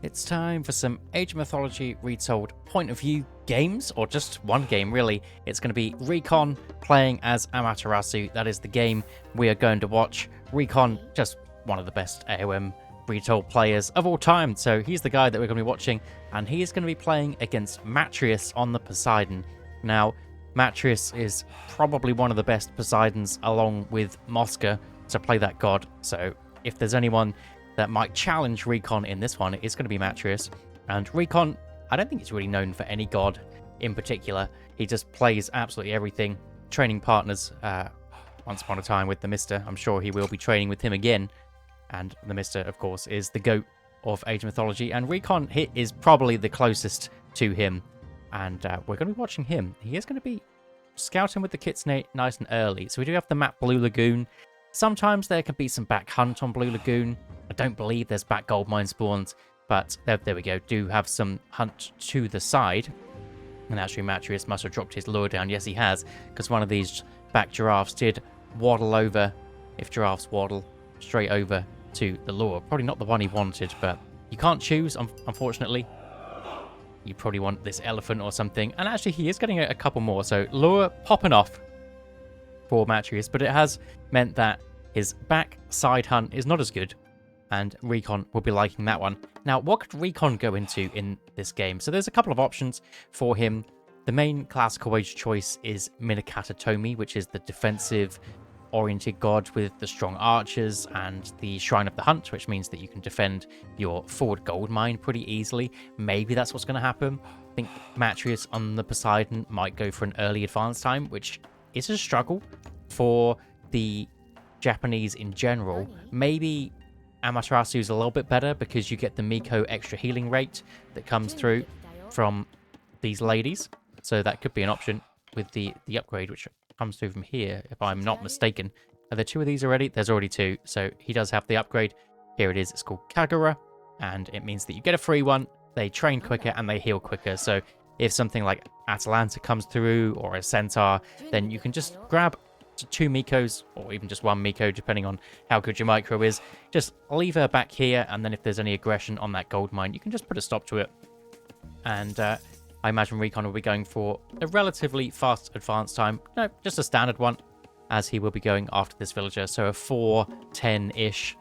It's time for some Age of Mythology Retold point of view games, or just one game really. It's going to be Recon playing as Amaterasu. That is the game we are going to watch. Recon, just one of the best AOM Retold players of all time. So he's the guy that we're going to be watching, and he is going to be playing against Amaterasu on the Poseidon. Now, Amaterasu is probably one of the best Poseidons along with Mosca to play that god. So if there's anyone that might challenge Recon in this one, it's going to be Amaterasu. And Recon, I don't think he's really known for any god in particular. He just plays absolutely everything. Training partners once upon a time with the Mister. I'm sure he will be training with him again. And the Mister, of course, is the GOAT of Age of Mythology. And Recon is probably the closest to him. And we're going to be watching him. He is going to be scouting with the kits nice and early. So we do have the map Blue Lagoon. Sometimes there can be some back hunt on Blue Lagoon. I don't believe there's back gold mine spawns, but there we go. Do have some hunt to the side. And actually, Amaterasu must have dropped his lure down. Yes, he has, because one of these back giraffes did waddle over, if giraffes waddle, straight over to the lure. Probably not the one he wanted, but you can't choose, unfortunately. You probably want this elephant or something. And actually, he is getting a couple more. So, lure popping off for Amaterasu, but it has meant that his back side hunt is not as good. And Recon will be liking that one. Now, what could Recon go into in this game? So there's a couple of options for him. The main classical age choice is Minakatatomi, which is the defensive-oriented god with the strong archers and the Shrine of the Hunt, which means that you can defend your forward gold mine pretty easily. Maybe that's what's going to happen. I think Amaterasu on the Poseidon might go for an early advance time, which is a struggle for the Japanese in general. Maybe Amaterasu is a little bit better because you get the Miko extra healing rate that comes through from these ladies. So that could be an option with the upgrade, which comes through from here, if I'm not mistaken. Are there two of these already? There's already two. So he does have the upgrade. Here it is. It's called Kagura, and it means that you get a free one. They train quicker and they heal quicker. So if something like Atalanta comes through or a Centaur, then you can just grab two Mikos, or even just one Miko, depending on how good your micro is. Just leave her back here, and then if there's any aggression on that gold mine, you can just put a stop to it. And I imagine Recon will be going for a relatively fast advance time. No, just a standard one, as he will be going after this villager. So a 4-10-ish,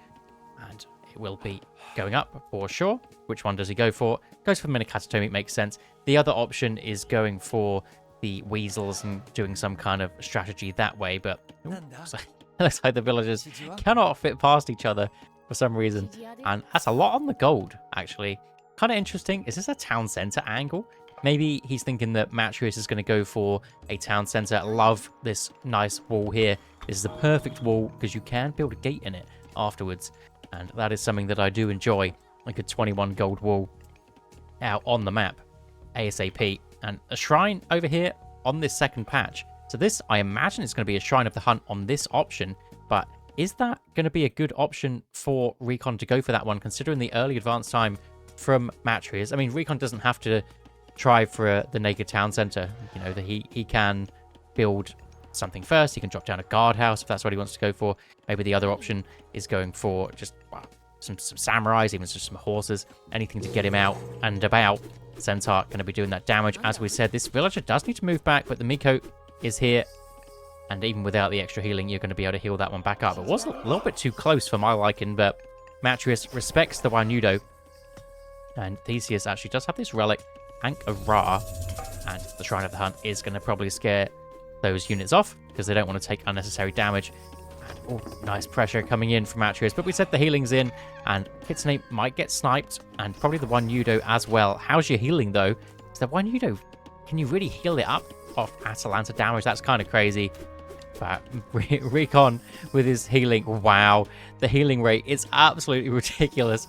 and it will be going up for sure. Which one does he go for? Goes for Minakatatomi, makes sense. The other option is going for the weasels and doing some kind of strategy that way, but looks like the villagers cannot fit past each other for some reason, and that's a lot on the gold, actually. Kind of interesting. Is this a town center angle? Maybe he's thinking that Amaterasu is going to go for a town center. Love this nice wall here. This is a perfect wall because you can build a gate in it afterwards, and that is something that I do enjoy. Like a 21 gold wall out on the map ASAP. And a shrine over here on this second patch. So this, I imagine, is going to be a Shrine of the Hunt on this option. But is that going to be a good option for Recon to go for that one, considering the early advance time from Amaterasu? I mean, Recon doesn't have to try for the naked town center. You know, that he can build something first. He can drop down a guardhouse if that's what he wants to go for. Maybe the other option is going for just some samurais, even just some horses, anything to get him out and about. Centaur going to be doing that damage. As we said, this villager does need to move back, but the Miko is here, and even without the extra healing, you're going to be able to heal that one back up. It was a little bit too close for my liking, but Amaterasu respects the Wanyudo, and Theseus actually does have this relic, Ankh of Ra, and the Shrine of the Hunt is going to probably scare those units off because they don't want to take unnecessary damage. Oh, nice pressure coming in from Amaterasu, but we said the healing's in, and Kitsune might get sniped, and probably the Wanyudo as well. How's your healing, though? Is the Wanyudo, can you really heal it up off Atalanta damage? That's kind of crazy. But Recon with his healing, wow, the healing rate is absolutely ridiculous.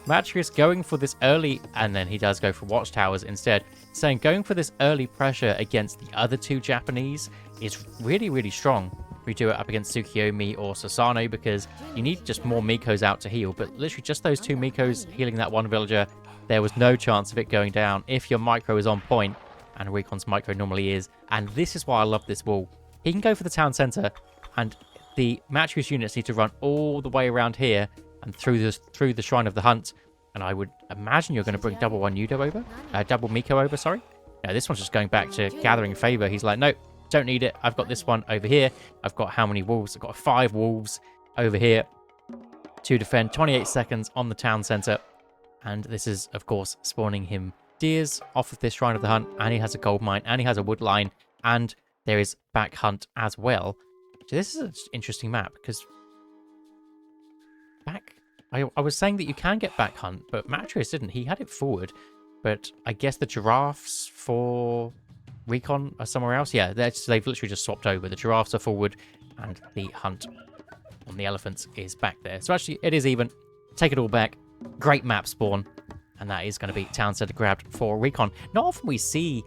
Amaterasu going for this early, and then he does go for watchtowers instead, saying going for this early pressure against the other two Japanese is really, really strong. We do it up against Tsukiyomi or Sasano because you need just more Mikos out to heal, but literally just those two Mikos healing that one villager, there was no chance of it going down if your micro is on point, and Recon's micro normally is. And this is why I love this wall. He can go for the town center, and the Amaterasu units need to run all the way around here and through the Shrine of the Hunt And I would imagine you're going to bring double one Yudo over. Double Miko over, sorry. No, this one's just going back to gathering favor. He's like, nope, don't need it. I've got this one over here. I've got how many wolves? I've got 5 wolves over here to defend. 28 seconds on the town center. And this is, of course, spawning him deers off of this Shrine of the Hunt. And he has a gold mine. And he has a wood line. And there is back hunt as well. So this is an interesting map because I was saying that you can get back hunt, but Matreus didn't. He had it forward. But I guess the giraffes for recon are somewhere else. Yeah, they've literally just swapped over. The giraffes are forward and the hunt on the elephants is back there. So actually, it is even. Take it all back. Great map spawn. And that is going to be town center grabbed for recon. Not often we see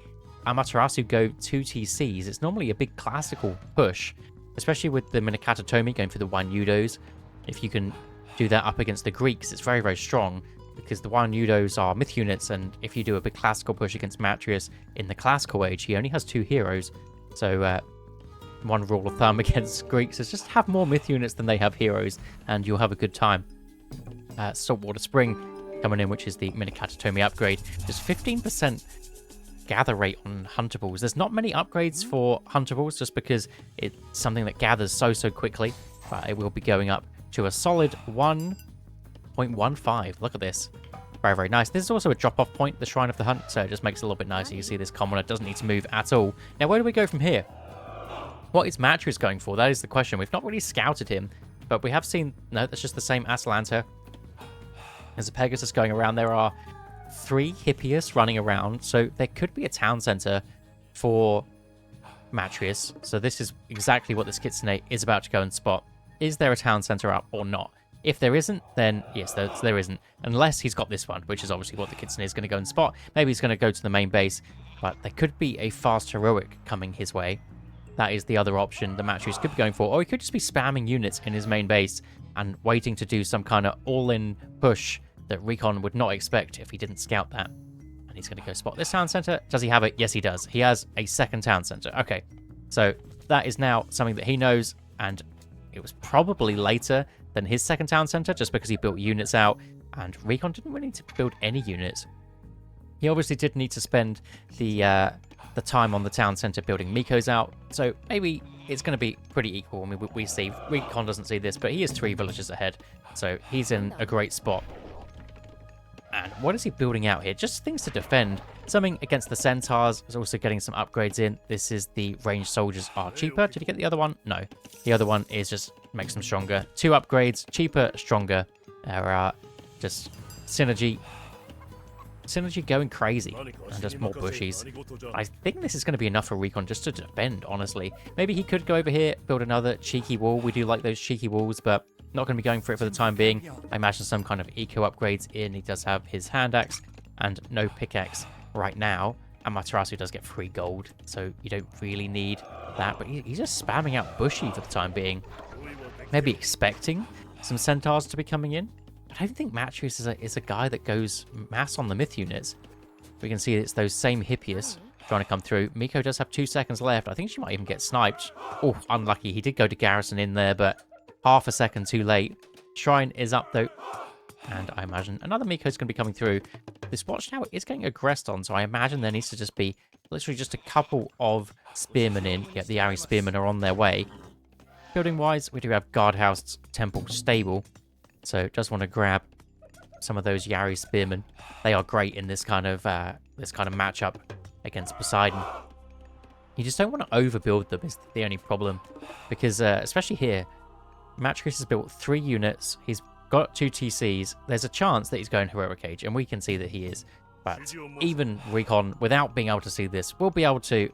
Amaterasu go 2 TCs. It's normally a big classical push, especially with the Minakata going for the Wanyudos. If you can do that up against the Greeks, it's very, very strong because the Wanyudos are myth units, and if you do a big classical push against Matreus in the classical age, he only has 2 heroes. So one rule of thumb against Greeks is just have more myth units than they have heroes, and you'll have a good time. Saltwater Spring coming in, which is the Minakata upgrade. There's 15% gather rate on huntables. There's not many upgrades for huntables just because it's something that gathers so quickly, but it will be going up to a solid 1.15. Look at this. Very, very nice. This is also a drop-off point, the Shrine of the Hunt, so it just makes it a little bit nicer. You see this commoner doesn't need to move at all. Now, where do we go from here? What is Matreus going for? That is the question. We've not really scouted him, but we have seen... No, that's just the same Atalanta. There's a Pegasus going around. There are 3 Hippias running around, so there could be a town center for Matreus. So this is exactly what this Kitsune is about to go and spot. Is there a town center up or not? If there isn't, then yes, there isn't. Unless he's got this one, which is obviously what the Kitsune is going to go and spot. Maybe he's going to go to the main base, but there could be a fast heroic coming his way. That is the other option the Matreus could be going for. Or he could just be spamming units in his main base and waiting to do some kind of all-in push that Recon would not expect if he didn't scout that. And he's going to go spot this town center. Does he have it? Yes, he does. He has a second town center. Okay, so that is now something that he knows, and it was probably later than his second town center just because he built units out, and Recon didn't really need to build any units. He obviously did need to spend the time on the town center building Miko's out, so maybe it's going to be pretty equal. I mean, we see Recon doesn't see this, but he is 3 villages ahead, so he's in a great spot. And what is he building out here? Just things to defend. Something against the centaurs. Is also getting some upgrades in. This is the ranged soldiers are cheaper. Did you get the other one? No. The other one is just makes them stronger. 2 upgrades. Cheaper, stronger. There are just synergy going crazy. And just more bushies. I think this is going to be enough for Recon just to defend, honestly. Maybe he could go over here, build another cheeky wall. We do like those cheeky walls, but not going to be going for it for the time being. I imagine some kind of eco upgrades in. He does have his hand axe and no pickaxe right now. Amaterasu does get free gold, so you don't really need that. But he's just spamming out bushy for the time being. Maybe expecting some centaurs to be coming in. But I don't think Matreus is a guy that goes mass on the myth units. We can see it's those same Hippias trying to come through. Miko does have 2 seconds left. I think she might even get sniped. Oh, unlucky. He did go to Garrison in there, but half a second too late. Shrine is up, though. And I imagine another Miko's going to be coming through. This watchtower is getting aggressed on, so I imagine there needs to just be literally just a couple of spearmen in. Yeah, the Ari spearmen are on their way. Building-wise, we do have guardhouse, temple, stable. So just want to grab some of those Yari spearmen. They are great in this kind of matchup against Poseidon. You just don't want to overbuild them is the only problem. Because, especially here, Matreus has built 3 units. He's got 2 TCs. There's a chance that he's going Heroic Age, and we can see that he is. But even Recon, without being able to see this, will be able to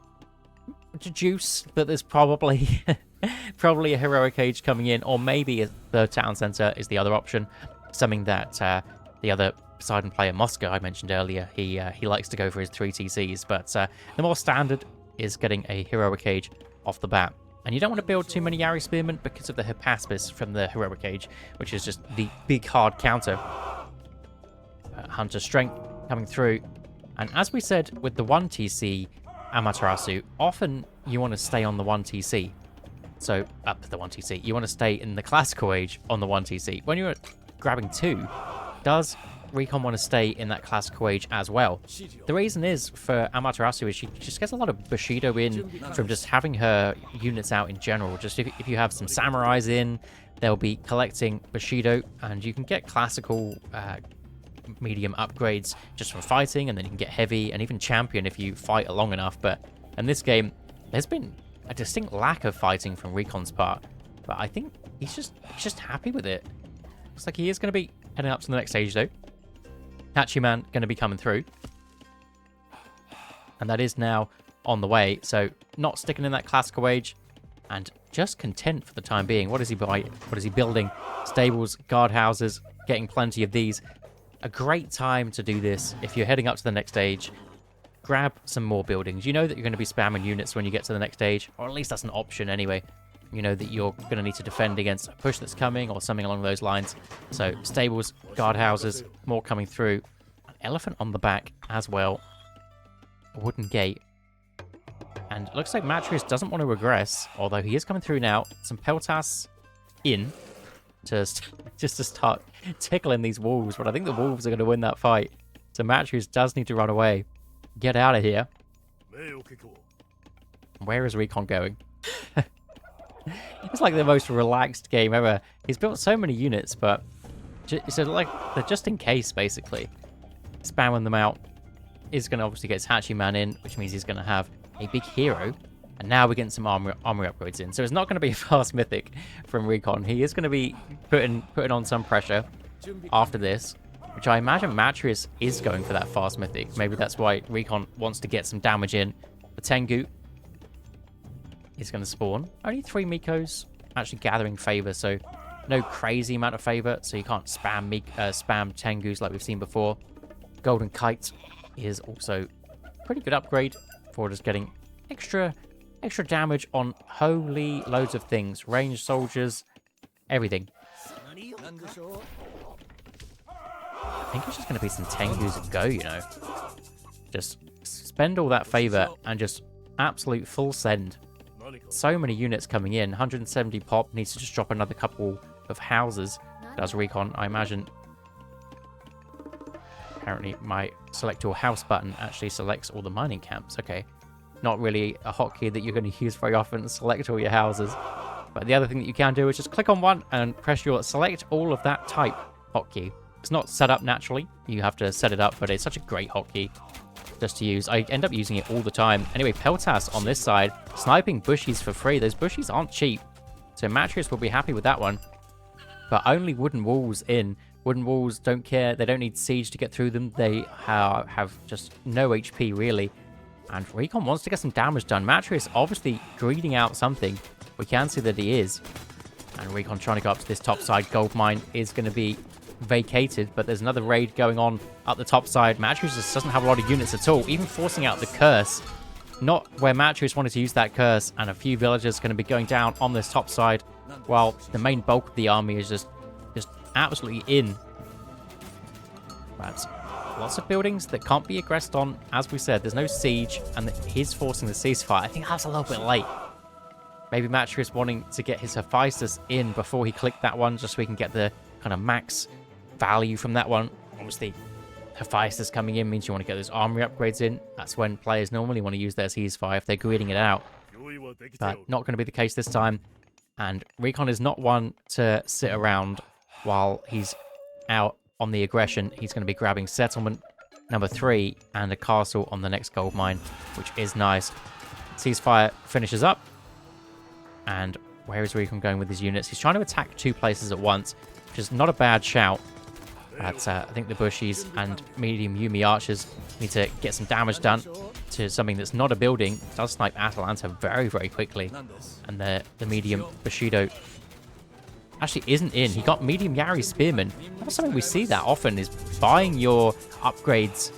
deduce that there's probably probably a Heroic Age coming in, or maybe the town center is the other option. Something that the other Poseidon player, Moscow, I mentioned earlier, he likes to go for his 3 TCs, but the more standard is getting a Heroic Age off the bat. And you don't want to build too many Yari Spearmen because of the Hippaspis from the Heroic Age, which is just the big hard counter. Hunter Strength coming through. And as we said with the 1 TC Amaterasu, often you want to stay on the 1 TC. So, up to the 1 TC. You want to stay in the Classical Age on the 1 TC. When you're grabbing 2, does Recon want to stay in that classical age as well. The reason is for Amaterasu is she just gets a lot of Bushido in from just having her units out in general. Just if you have some samurais in, they'll be collecting Bushido, and you can get classical medium upgrades just from fighting, and then you can get heavy and even champion if you fight long enough. But in this game, there's been a distinct lack of fighting from Recon's part, but I think he's just happy with it. Looks like he is going to be heading up to the next stage though. Hachiman going to be coming through, and that is now on the way. So not sticking in that classical age, and just content for the time being. What is he buying? What is he building? Stables, guardhouses, getting plenty of these. A great time to do this if you're heading up to the next stage. Grab some more buildings. You know that you're going to be spamming units when you get to the next stage, or at least that's an option anyway. You know that you're going to need to defend against a push that's coming or something along those lines. So stables, guardhouses, more coming through. An elephant on the back as well. A wooden gate. And it looks like Matreus doesn't want to regress, although he is coming through now. Some Peltas in just to start tickling these wolves, but I think the wolves are going to win that fight. So Matreus does need to run away. Get out of here. Where is Recon going? It's like the most relaxed game ever. He's built so many units, but so like they're just in case, basically. Spamming them out is going to obviously get his Hachiman in, which means he's going to have a big hero. And now we're getting some armor upgrades in. So it's not going to be a fast mythic from Recon. He is going to be putting on some pressure after this, which I imagine Matreus is going for that fast mythic. Maybe that's why Recon wants to get some damage in. The Tengu is going to spawn. Only 3 Mikos actually gathering favor, so no crazy amount of favor, so you can't spam Tengus like we've seen before. Golden Kite is also a pretty good upgrade for just getting extra damage on holy loads of things. Ranged soldiers, everything. I think it's just going to be some Tengus and go, you know. Just spend all that favor and just absolute full send. So many units coming in. 170 pop, needs to just drop another couple of houses. Does Recon, I imagine. Apparently my select your house button actually selects all the mining camps. Okay. Not really a hotkey that you're going to use very often to select all your houses. But the other thing that you can do is just click on one and press your select all of that type hotkey. It's not set up naturally. You have to set it up, but it's such a great hotkey just to use. I end up using it all the time. Anyway, Peltas on this side, sniping bushies for free. Those bushies aren't cheap, so Matreus will be happy with that one. But only wooden walls in. Wooden walls don't care. They don't need siege to get through them. They have just no HP, really. And Recon wants to get some damage done. Matreus obviously greeding out something. We can see that he is. And Recon trying to go up to this top side. Gold mine is going to be vacated, but there's another raid going on up the top side. Matreus just doesn't have a lot of units at all, even forcing out the curse. Not where Matreus wanted to use that curse, and a few villagers going to be going down on this top side, while the main bulk of the army is just absolutely in. But lots of buildings that can't be aggressed on. As we said, there's no siege, and he's forcing the ceasefire. I think that's a little bit late. Maybe Matreus wanting to get his Hephaestus in before he clicked that one, just so we can get the kind of max value from that one. Obviously, Hephaestus coming in means you want to get those armory upgrades in. That's when players normally want to use their ceasefire if they're greeting it out. But not going to be the case this time. And Recon is not one to sit around while he's out on the aggression. He's going to be grabbing settlement number 3 and a castle on the next gold mine, which is nice. Ceasefire finishes up. And where is Recon going with his units? He's trying to attack 2 places at once, which is not a bad shout. But I think the Bushies and medium Yumi archers need to get some damage done to something that's not a building. It does snipe Atalanta very, very quickly. And the medium Bushido actually isn't in. He got medium Yari Spearman. That's something we see that often, is buying your upgrades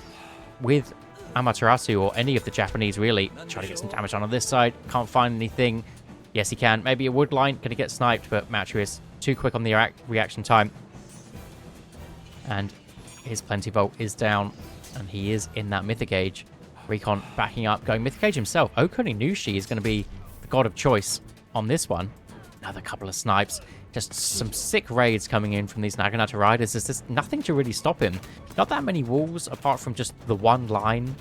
with Amaterasu or any of the Japanese, really. Try to get some damage on this side. Can't find anything. Yes, he can. Maybe a wood line. Gonna get sniped, but Matreus too quick on the reaction time. And his Plenty Vault is down, and he is in that Mythic Age. Recon backing up, going Mythic Age himself. Okuninushi is going to be the god of choice on this one. Another couple of snipes. Just some sick raids coming in from these Naginata riders. There's just nothing to really stop him. Not that many walls apart from just the one line.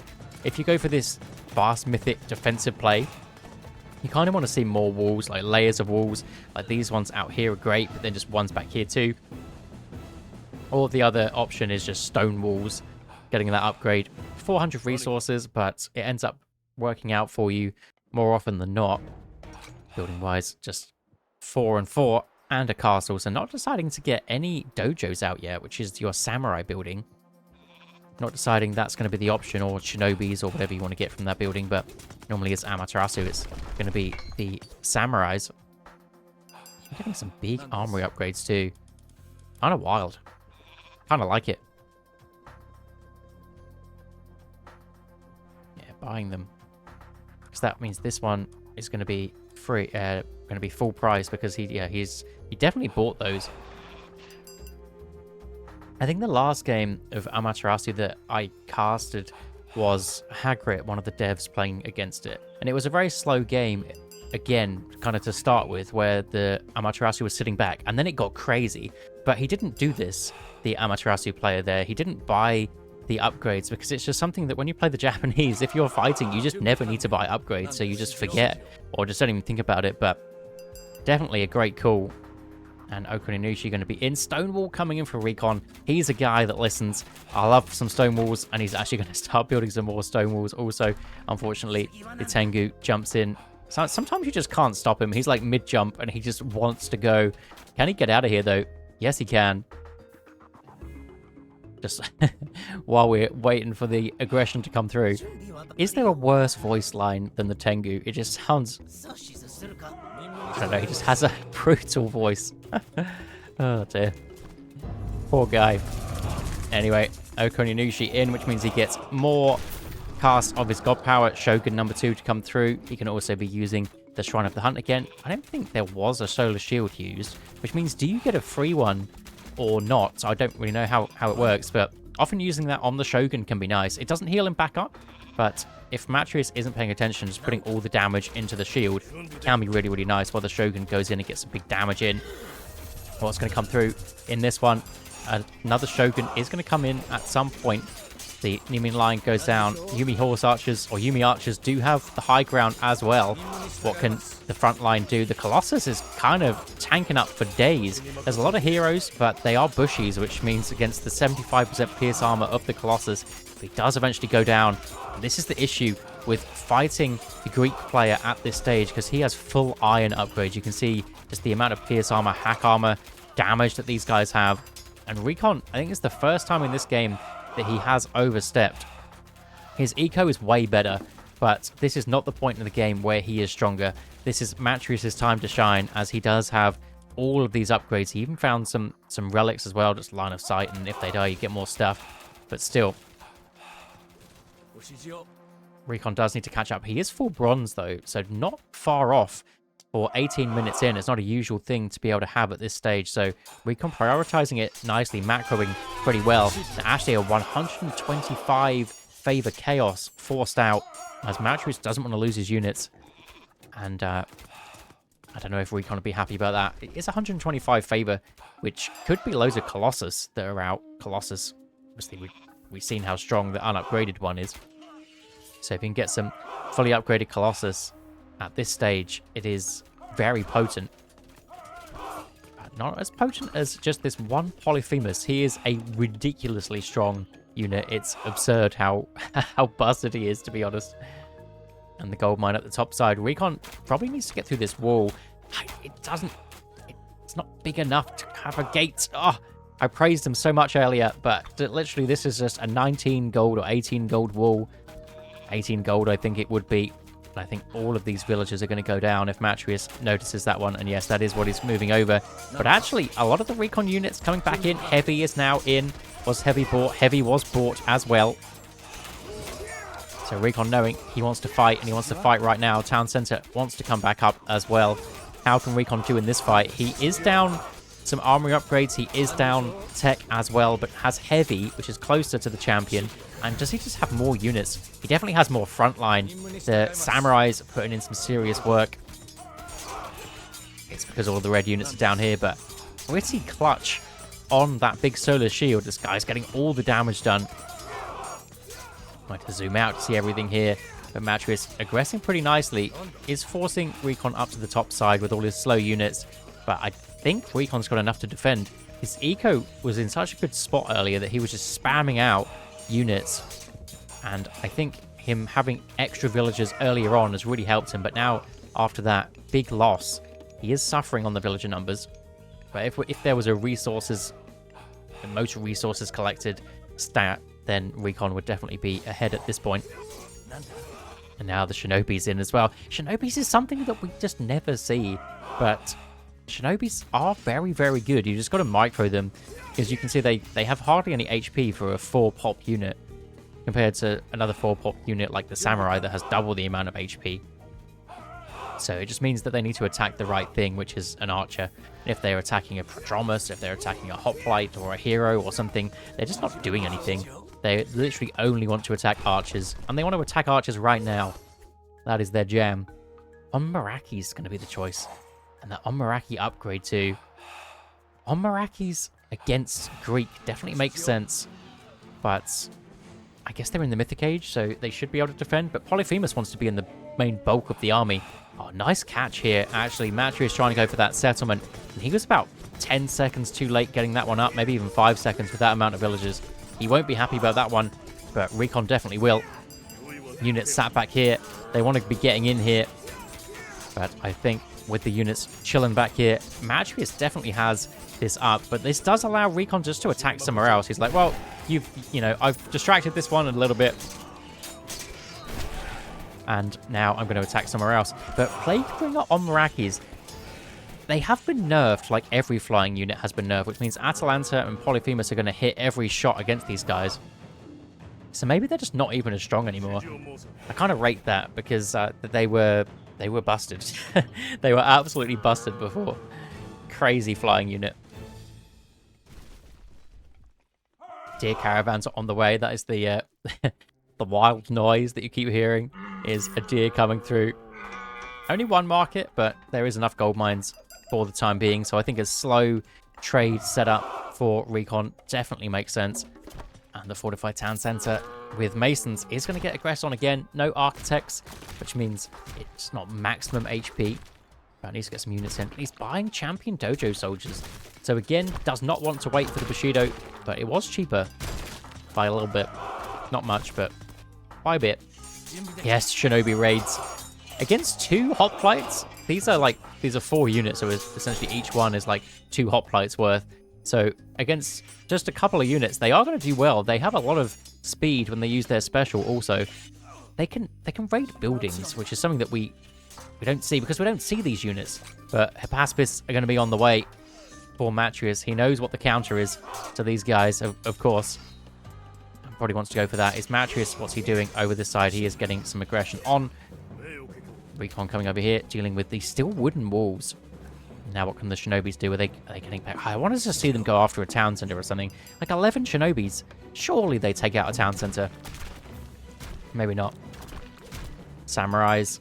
If you go for this fast mythic defensive play, you kind of want to see more walls, like layers of walls. Like these ones out here are great, but then just ones back here too. Or the other option is just stone walls, getting that upgrade. 400 resources, but it ends up working out for you more often than not. Building-wise, just 4 and 4 and a castle. So not deciding to get any dojos out yet, which is your samurai building. Not deciding that's going to be the option, or shinobis, or whatever you want to get from that building, but normally it's Amaterasu, it's going to be the samurais. I'm getting some big armory upgrades too. Kind of wild. Kind of like it. Yeah, buying them. Because that means this one is going to be free, going to be full price, because he definitely bought those. I think the last game of Amaterasu that I casted was Hagrid, one of the devs playing against it. And it was a very slow game, again, kind of to start with, where the Amaterasu was sitting back. And then it got crazy. But he didn't do this, the Amaterasu player there. He didn't buy the upgrades, because it's just something that when you play the Japanese, if you're fighting, you just never need to buy upgrades. So you just forget, or just don't even think about it. But definitely a great call. And Okuninushi going to be in. Stonewall coming in for Recon. He's a guy that listens. I love some stone walls, and he's actually going to start building some more stone walls. Also, unfortunately, the Tengu jumps in. So sometimes you just can't stop him. He's like mid-jump, and he just wants to go. Can he get out of here, though? Yes, he can. Just while we're waiting for the aggression to come through. Is there a worse voice line than the Tengu? It just sounds... I don't know, he just has a brutal voice. Oh dear. Poor guy. Anyway, Okuninushi in, which means he gets more cast of his god power. Shogun number 2 to come through. He can also be using the Shrine of the Hunt again. I don't think there was a solar shield used, which means do you get a free one or not? I don't really know how it works, but often using that on the Shogun can be nice. It doesn't heal him back up, but if Matreus isn't paying attention, just putting all the damage into the shield can be really, really nice, while the Shogun goes in and gets some big damage in. What's going to come through in this one? Another Shogun is going to come in at some point. The Nimin line goes down. Yumi Horse Archers, or Yumi Archers, do have the high ground as well. What can the front line do? The Colossus is kind of tanking up for days. There's a lot of heroes, but they are bushies, which means against the 75% pierce armor of the Colossus, he does eventually go down. And this is the issue with fighting the Greek player at this stage, because he has full iron upgrades. You can see just the amount of pierce armor, hack armor, damage that these guys have. And Recon, I think it's the first time in this game that he has overstepped. His eco is way better, but this is not the point in the game where he is stronger. This is Matreus' time to shine, as he does have all of these upgrades. He even found some relics as well, just line of sight, and if they die, you get more stuff. But still, Recon does need to catch up. He is full bronze, though, so not far off for 18 minutes in. It's not a usual thing to be able to have at this stage, so Recon prioritizing it nicely, macroing pretty well. And actually a 125 favor chaos forced out, as Matreus doesn't want to lose his units. And I don't know if Recon will be happy about that. It's 125 favor, which could be loads of Colossus that are out. Colossus, obviously we've seen how strong the unupgraded one is. So if you can get some fully upgraded Colossus at this stage, it is very potent. But not as potent as just this one Polyphemus. He is a ridiculously strong unit. It's absurd how busted he is, to be honest. And the gold mine at the top side. Recon probably needs to get through this wall. It's not big enough to have a gate. Oh, I praised him so much earlier, but literally this is just a 19 gold or 18 gold wall. 18 gold, I think it would be. I think all of these villagers are going to go down if Matreus notices that one. And yes, that is what he's moving over. But actually, a lot of the Recon units coming back in. Heavy is now in. Was Heavy bought? Heavy was bought as well. So Recon knowing he wants to fight, and he wants to fight right now. Town Center wants to come back up as well. How can Recon do in this fight? He is down some armory upgrades. He is down tech as well, but has Heavy, which is closer to the champion. And does he just have more units? He definitely has more frontline. The Samurais are putting in some serious work. units because all the red units are down here, but pretty clutch on that big solar shield. This guy's getting all the damage done. I'm going to zoom out to see everything here. But Amaterasu, aggressing pretty nicely, is forcing Recon up to the top side with all his slow units. But I think Recon's got enough to defend. His eco was in such a good spot earlier that he was just spamming out units. And I think him having extra villagers earlier on has really helped him. But now, after that big loss, he is suffering on the villager numbers. But if there was a resources, the most resources collected stat, then Recon would definitely be ahead at this point. And now the Shinobi's in as well. Shinobi's is something that we just never see, but Shinobi's are very, very good. You just got to micro them, because you can see they have hardly any HP for a 4-pop unit, compared to another 4-pop unit like the Samurai that has double the amount of HP. So it just means that they need to attack the right thing, which is an archer. And if they're attacking a Prodromus, if they're attacking a Hoplite or a hero or something, they're just not doing anything. They literally only want to attack archers, and they want to attack archers right now. That is their jam. Onmaraki's going to be the choice. And that Onmaraki upgrade too. Onmaraki's against Greek definitely makes sense. But I guess they're in the Mythic Age, so they should be able to defend. But Polyphemus wants to be in the main bulk of the army. Oh, nice catch here. Actually, Matri is trying to go for that settlement. And he was about 10 seconds too late getting that one up. Maybe even 5 seconds with that amount of villagers. He won't be happy about that one, but Recon definitely will. Units sat back here. They want to be getting in here. But I think with the units chilling back here, Matrius definitely has this up. But this does allow Recon just to attack somewhere else. He's like, well, you know, I've distracted this one a little bit. And now I'm going to attack somewhere else. But Plaguebringer Onmarakis, they have been nerfed like every flying unit has been nerfed, which means Atalanta and Polyphemus are going to hit every shot against these guys. So maybe they're just not even as strong anymore. I kind of rate that because they were busted. They were absolutely busted before. Crazy flying unit. Deer caravans are on the way. That is the the wild noise that you keep hearing is a deer coming through. Only one market, but there is enough gold mines for the time being, so I think a slow trade setup for Recon definitely makes sense. And the fortified town center with masons is going to get aggressed on again. No architects, which means it's not maximum HP. But needs to get some units in. He's buying champion dojo soldiers, so again does not want to wait for the Bushido, but it was cheaper by a little bit. Not much, but by a bit. Yes, Shinobi raids against 2 hoplites. These are 4 units, so essentially each one is like 2 hoplites worth. So against just a couple of units, they are going to do well. They have a lot of speed when they use their special. Also, they can raid buildings, which is something that we don't see because we don't see these units. But Hippaspis are going to be on the way for Matrius. He knows what the counter is to these guys, of course. Probably wants to go for that. Is Matrius, what's he doing over this side? He is getting some aggression on. Recon coming over here, dealing with these still wooden walls. Now what can the Shinobis do? Are they getting back? I wanted to see them go after a town center or something. Like 11 Shinobis. Surely they take out a town center. Maybe not. Samurais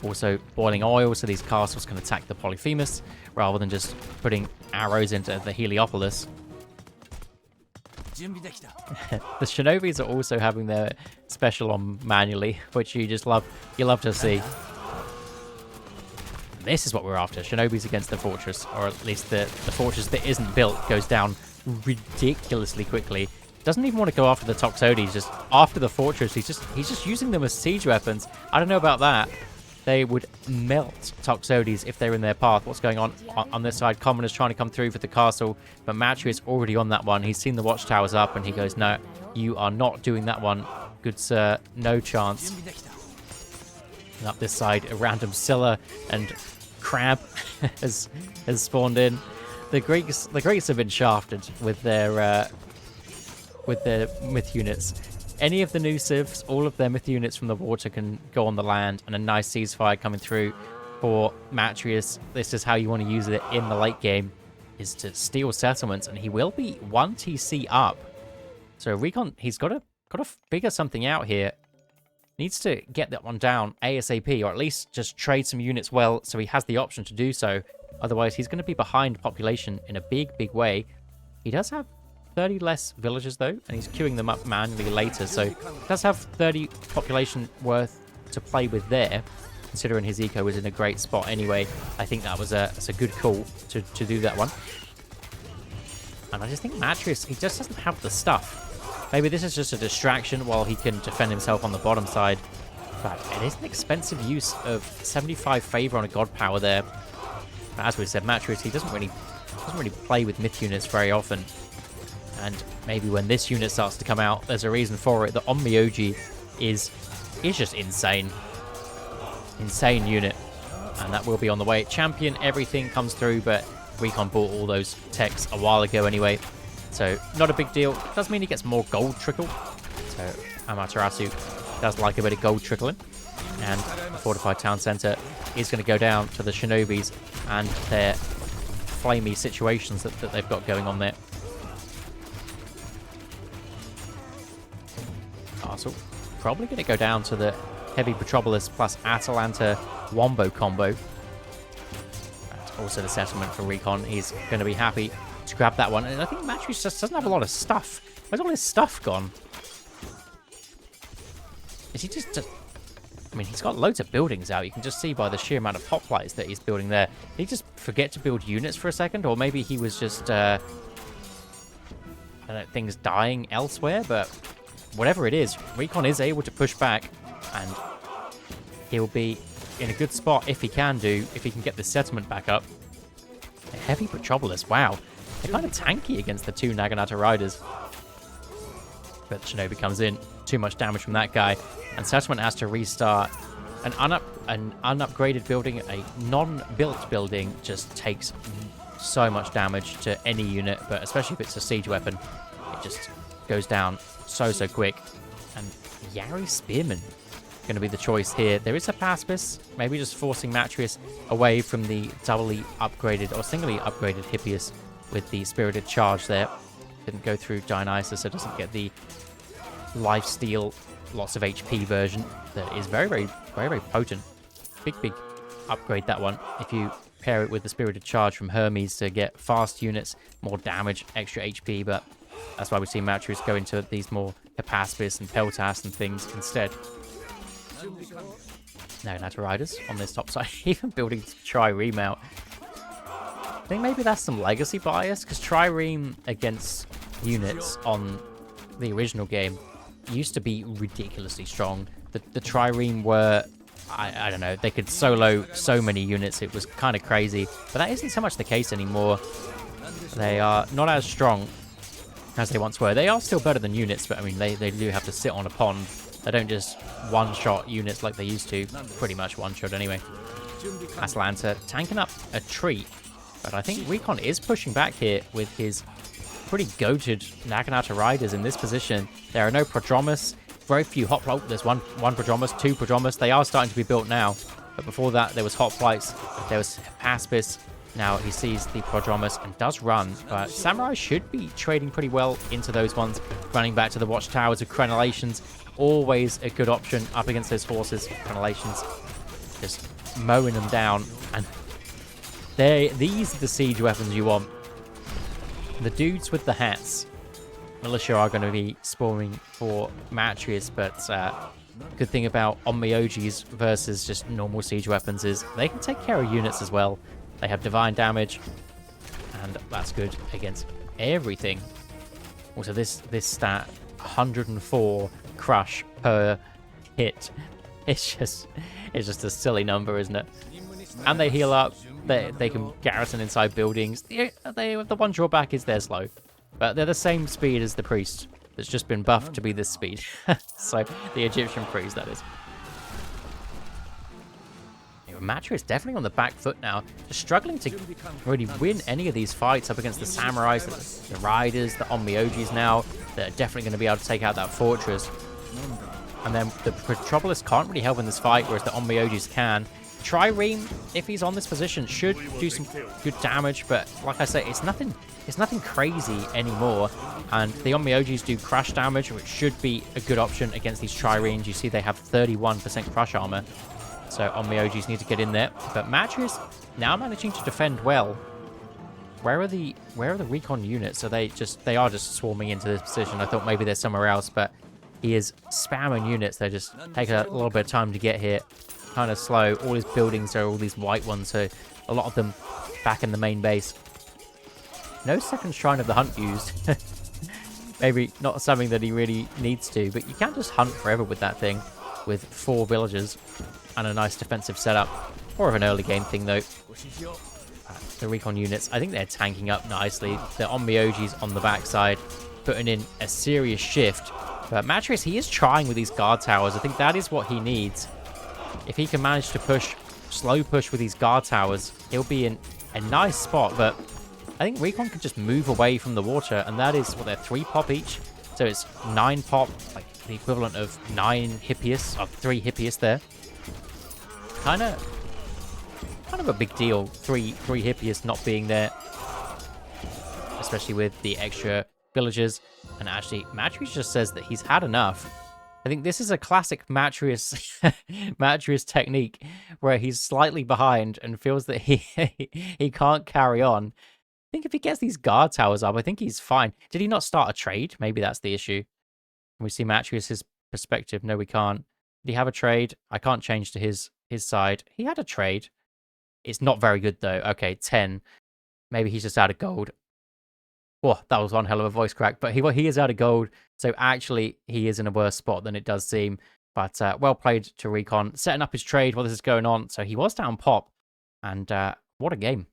also boiling oil, so these castles can attack the Polyphemus rather than just putting arrows into the Heliopolis. The Shinobis are also having their special on manually, which you love to see. This is what we're after. Shinobis against the fortress, or at least the fortress that isn't built goes down ridiculously quickly. Doesn't even want to go after the Toxotes, just after the fortress. He's just using them as siege weapons. I don't know about that. They would melt Toxotes if they're in their path. What's going on this side? Commoner's trying to come through for the castle, but Matri is already on that one. He's seen the watchtowers up, and he goes, no, you are not doing that one, good sir. No chance. And up this side, a random Scylla and Crab has spawned in. The Greeks have been shafted with their myth units. Any of the new civs, all of their myth units from the water can go on the land, and a nice ceasefire coming through for Matrius. This is how you want to use it in the late game, is to steal settlements, and he will be 1 TC up. So Recon, he's got to figure something out here. Needs to get that one down ASAP, or at least just trade some units well, so he has the option to do so Otherwise, he's going to be behind population in a big, big way. He does have 30 less villagers, though, and he's queuing them up manually later, so he does have 30 population worth to play with there, considering his eco was in a great spot anyway. I think that's a good call to do that one. And I just think Amaterasu, he just doesn't have the stuff. Maybe this is just a distraction while he can defend himself on the bottom side. But it is an expensive use of 75 favor on a god power there. But as we said, Amaterasu, he doesn't really play with myth units very often. And maybe when this unit starts to come out, there's a reason for it. The Onmyoji is just insane. Insane unit. And that will be on the way. Champion, everything comes through, but Recon bought all those techs a while ago anyway. So, not a big deal. Does mean he gets more gold trickle. So, Amaterasu does like a bit of gold trickling. And the fortified town center is going to go down to the Shinobis and their flamey situations that they've got going on there. Castle probably going to go down to the Heavy Petropolis plus Atalanta Wombo combo. And also the settlement for Recon. He's going to be happy to grab that one. And I think Amaterasu just doesn't have a lot of stuff. Where's all his stuff gone? Is he just... I mean, he's got loads of buildings out. You can just see by the sheer amount of hoplites that he's building there. Did he just forget to build units for a second? Or maybe he was just... things dying elsewhere, but... Whatever it is, Recon is able to push back, and he'll be in a good spot if he can get the settlement back up. A Heavy Petropolis, wow. They're kind of tanky against the two Naginata riders. But Shinobi comes in, too much damage from that guy, and settlement has to restart. An unupgraded building, a non-built building, just takes so much damage to any unit, but especially if it's a siege weapon, it just goes down so quick. And Yari Spearman going to be the choice here. There is a Paspis, maybe just forcing Amaterasu away from the doubly upgraded or singly upgraded Hippias with the Spirited Charge there. Didn't go through Dionysus, so doesn't get the lifesteal, lots of HP version that is very potent. Big upgrade, that one. If you pair it with the Spirited Charge from Hermes to get fast units, more damage, extra HP, but that's why we see Amaterasu go into these more Capaspis and Peltas and things instead. Naginata riders on this top side, even building Trireme out. I think maybe that's some legacy bias, because Trireme against units on the original game used to be ridiculously strong. The Trireme were, I don't know, they could solo so many units, it was kind of crazy. But that isn't so much the case anymore. They are not as strong as they once were. They are still better than units, but I mean, they do have to sit on a pond. They don't just one-shot units like they used to. Pretty much one-shot anyway. Atalanta tanking up a tree. But I think Recon is pushing back here with his pretty goated Naginata riders in this position. There are no Prodromus. Very few hoplites. There's one Prodromus, two Prodromus. They are starting to be built now. But before that, there was hoplites. There was Paspis. Now he sees the Prodromus and does run, but Samurai should be trading pretty well into those ones. Running back to the watchtowers with Crenellations, always a good option up against those forces. Crenellations just mowing them down, and these are the siege weapons you want. The dudes with the hats, militia, are going to be spawning for Amaterasu, but good thing about Onmyojis versus just normal siege weapons is they can take care of units as well. They have divine damage, and that's good against everything. Also, this stat, 104 crush per hit. It's just a silly number, isn't it? And they heal up. They can garrison inside buildings. The one drawback is they're slow, but they're the same speed as the priest. That's just been buffed to be this speed. So the Egyptian priest, that is. Amaterasu is definitely on the back foot now, just struggling to really win any of these fights up against the samurais, the riders, the Onmyojis now. They're definitely going to be able to take out that fortress. And then the Petropolis can't really help in this fight, whereas the Onmyojis can. Trireme, if he's on this position, should do some good damage, but like I say, it's nothing crazy anymore. And the Onmyojis do crush damage, which should be a good option against these Triremes. You see they have 31% crush armor. So Onmyojis need to get in there. But Amaterasu now managing to defend well. Where are the recon units? Are they are just swarming into this position? I thought maybe they're somewhere else, but he is spamming units. They just take a little bit of time to get here. Kind of slow. All his buildings are all these white ones, so a lot of them back in the main base. No second Shrine of the Hunt used. Maybe not something that he really needs to, but you can't just hunt forever with that thing, with 4 villagers and a nice defensive setup. More of an early game thing, though. The recon units, I think they're tanking up nicely. The Onmyoji's on the backside, putting in a serious shift. But Matris, he is trying with these guard towers. I think that is what he needs. If he can manage to push, slow push with these guard towers, he'll be in a nice spot. But I think Recon can just move away from the water, and that is, what, they're 3 pop each. So it's 9 pop, like the equivalent of 9 Hippias, or 3 Hippias there. Kind of a big deal, 3 Hippias not being there. Especially with the extra villagers. And actually, Matrius just says that he's had enough. I think this is a classic Matrius Matrius technique, where he's slightly behind and feels that he can't carry on. I think if he gets these guard towers up, I think he's fine. Did he not start a trade? Maybe that's the issue. Can we see Matrius's perspective? No, we can't. Did he have a trade? I can't change to his side. He had a trade. It's not very good, though. Okay, 10. Maybe he's just out of gold. Oh, that was one hell of a voice crack. But he is out of gold, so actually he is in a worse spot than it does seem. But well played to Recon, setting up his trade while this is going on. So he was down pop, and what a game.